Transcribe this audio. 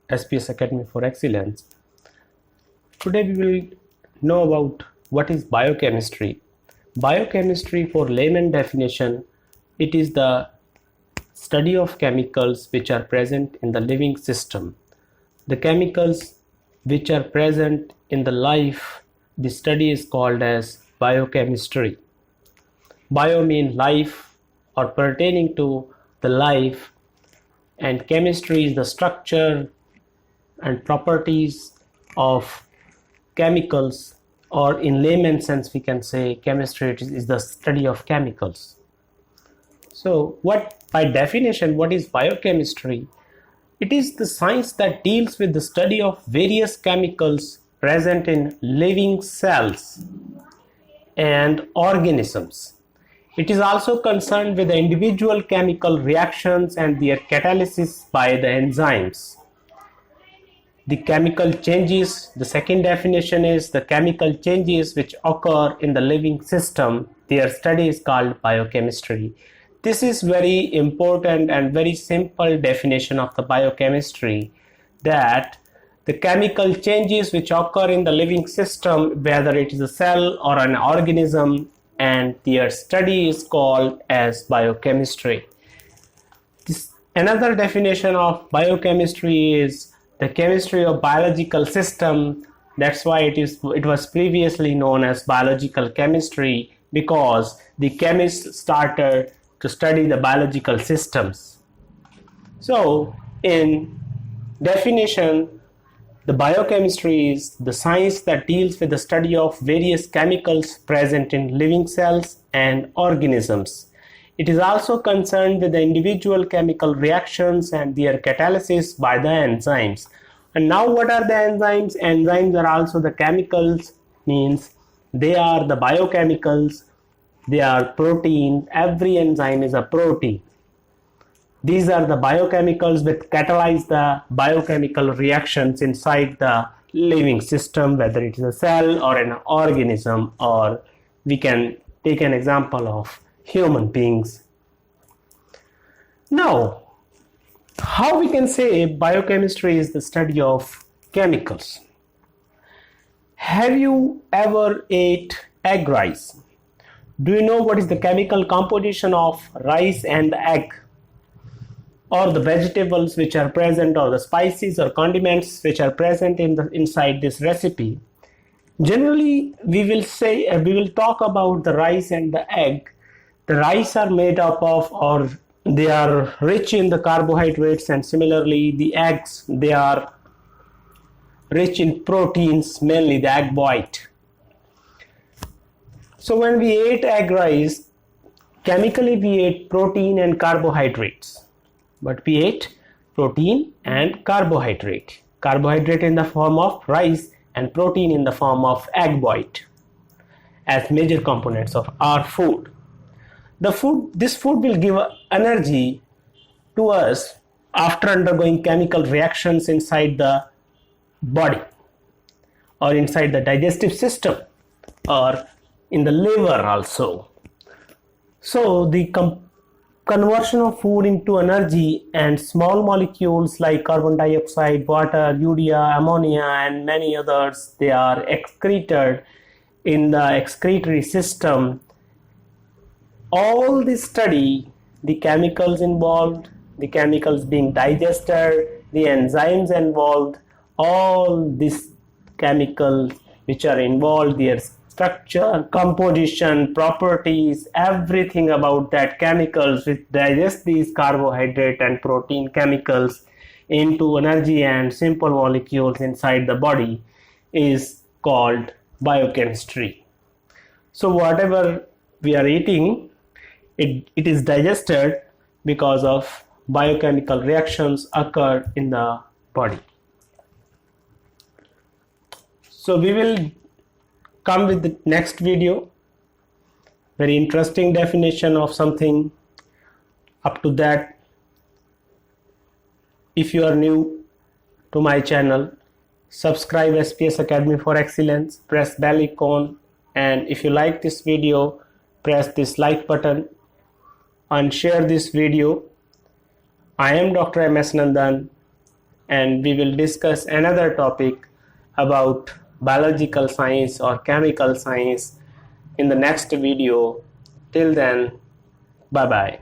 SPS Academy for Excellence. Today we will know about what is biochemistry. Biochemistry, for layman definition, it is the study of chemicals which are present in the living system. The chemicals which are present in the life, the study is called as biochemistry. Bio means life or pertaining to the life, and chemistry is the structure and properties of chemicals, or in layman sense we can say chemistry is the study of chemicals. So by definition, what is biochemistry? It is the science that deals with the study of various chemicals present in living cells and organisms. It is also concerned with the individual chemical reactions and their catalysis by the enzymes. The chemical changes, the second definition is the chemical changes which occur in the living system. Their study is called biochemistry. This is very important and very simple definition of the biochemistry, that the chemical changes which occur in the living system, whether it is a cell or an organism, and their study is called as biochemistry. Another definition of biochemistry is the chemistry of biological system. That's why it was previously known as biological chemistry, because the chemists started to study the biological systems. So in definition, the biochemistry is the science that deals with the study of various chemicals present in living cells and organisms. It is also concerned with the individual chemical reactions and their catalysis by the enzymes. And now what are the enzymes? Enzymes are also the chemicals, means they are the biochemicals, they are protein. Every enzyme is a protein. These are the biochemicals which catalyze the biochemical reactions inside the living system, whether it is a cell or an organism, or we can take an example of human beings. Now, how we can say biochemistry is the study of chemicals? Have you ever ate egg rice? Do you know what is the chemical composition of rice and egg, or the vegetables which are present, or the spices or condiments which are present inside this recipe? Generally, we will talk about the rice and the egg. The rice are made up of, or they are rich in the carbohydrates, and similarly the eggs, they are rich in proteins, mainly the egg white. So when we ate egg rice, chemically we ate protein and carbohydrates. But we ate protein and carbohydrate. Carbohydrate in the form of rice and protein in the form of egg white as major components of our food. This food will give energy to us after undergoing chemical reactions inside the body, or inside the digestive system, or in the liver also. So the conversion of food into energy, and small molecules like carbon dioxide, water, urea, ammonia, and many others, they are excreted in the excretory system. All this study, the chemicals involved, the chemicals being digested, the enzymes involved, all these chemicals which are involved, their structure, composition, properties, everything about that chemicals which digest these carbohydrate and protein chemicals into energy and simple molecules inside the body is called biochemistry. So whatever we are eating, it is digested because of biochemical reactions occur in the body. So we will come with the next video, very interesting definition of something. Up to that, if you are new to my channel, subscribe SPS Academy for Excellence, press bell icon, and if you like this video, press this like button and share this video. I am Dr. MS Nandan. and we will discuss another topic about biological science or chemical science in the next video. Till then, bye bye.